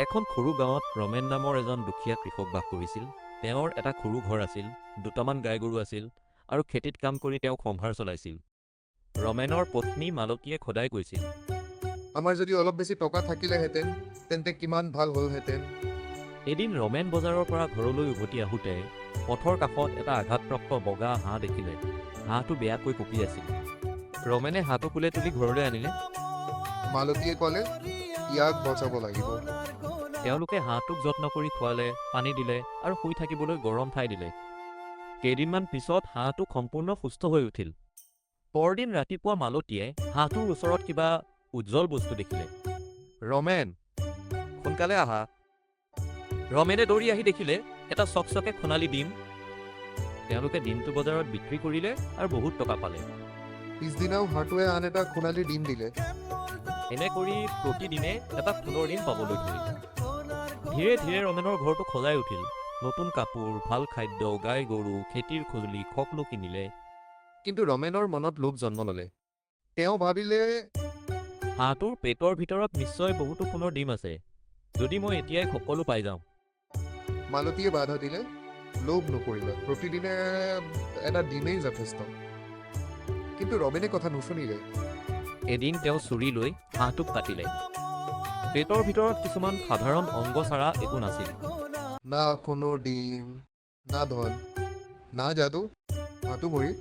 এখন সৰু গাঁৱত ৰমেন নামৰ এজন দুখীয়া কৃষক বাস কৰিছিল। তেওঁৰ এটা সৰু ঘৰ আছিল, দুটামান গাই গৰু আছিল আৰু খেতিত কাম কৰি তেওঁ সংসাৰ চলাইছিল। ৰমেনৰ পত্নী মালতীয়ে সদায় কৈছিল, আমাৰ যদি অলপ বেছি টকা থাকিলেহেঁতেন তেন্তে কিমান ভাল হ'লহেঁতেন। এদিন ৰমেন বজাৰৰ পৰা ঘৰলৈ উভতি আহোঁতে পথৰ কাষত এটা আঘাতপ্ৰাপ্ত বগা হাঁহ দেখিলে। হাঁহটো বেয়াকৈ কঁপি আছিল। ৰমেনে হাঁহটো কোলে তুলি ঘৰলৈ আনিলে। মালতীয়ে ক'লে, ইয়াক বচাব লাগিব। তেওঁলোকে হাঁহটোক যত্ন কৰি খোৱালে, পানী দিলে আৰু শুই থাকিবলৈ গৰম ঠাই দিলে। কেইদিনমান পিছত হাঁহটো সম্পূৰ্ণ সুস্থ হৈ উঠিল। পৰদিন ৰাতিপুৱা মালতীয়ে হাঁহটোৰ ওচৰত কিবা উজ্জ্বল বস্তু দেখিলে। ৰমেন, সোনকালে আহা। ৰমেনে দৌৰি আহি দেখিলে এটা চকচকে সোণালী ডিম। তেওঁলোকে ডিমটো বজাৰত বিক্ৰী কৰিলে আৰু বহুত টকা পালে। পিছদিনাও হাঁহটোৱে আন এটা সোণালী ডিম দিলে। এনে কৰি প্ৰতিদিনে এটা সোণৰ ডিম পাবলৈ ধৰিলে। ধীৰে ধীৰে ৰমেনৰ ঘৰটো সজাই উঠিল। নতুন কাপোৰ, ভাল খাদ্য, গাই গৰু, খেতিৰ সঁজুলি সকলো কিনিলে। কিন্তু ৰমেনৰ মনত লোভ জন্ম ল'লে। তেওঁ ভাবিলে, হাঁহটোৰ পেটৰ ভিতৰত নিশ্চয় বহুতো সোণৰ ডিম আছে। যদি মই এতিয়াই সকলো পাই যাওঁ। মালতীয়ে বাধা দিলে, লোভ নকৰিবা, প্ৰতিদিনে এটা ডিমেই যথেষ্ট। কিন্তু ৰমেনে কথা নুশুনিলে। এদিন তেওঁ চুৰি লৈ হাঁহটোক কাটিলে। পেটৰ ভিতৰত কিছুমান সাধাৰণ অংগ ছাড়া একো নাছিল। না সোণৰ ডিম, না ধন, না যাদু, হাঁহটো মৰিল।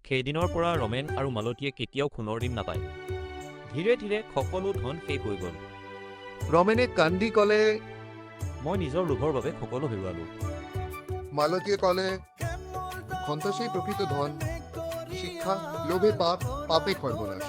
সেইদিনৰ পৰা ৰমেন আৰু মালতীয়ে কেতিয়াও সোণৰ ডিম নাপায়। ধীৰে ধীৰে সকলো ধন শেষ হৈ গ'ল। ৰমেনে কান্দি ক'লে, মই নিজৰ লোভৰ বাবে সকলো হেৰুৱালোঁ। মালতীয়ে ক'লে, সন্তোষেই প্ৰকৃত ধন, শিক্ষা, লোভে পাপ, পাপে সৰ্বনাশ।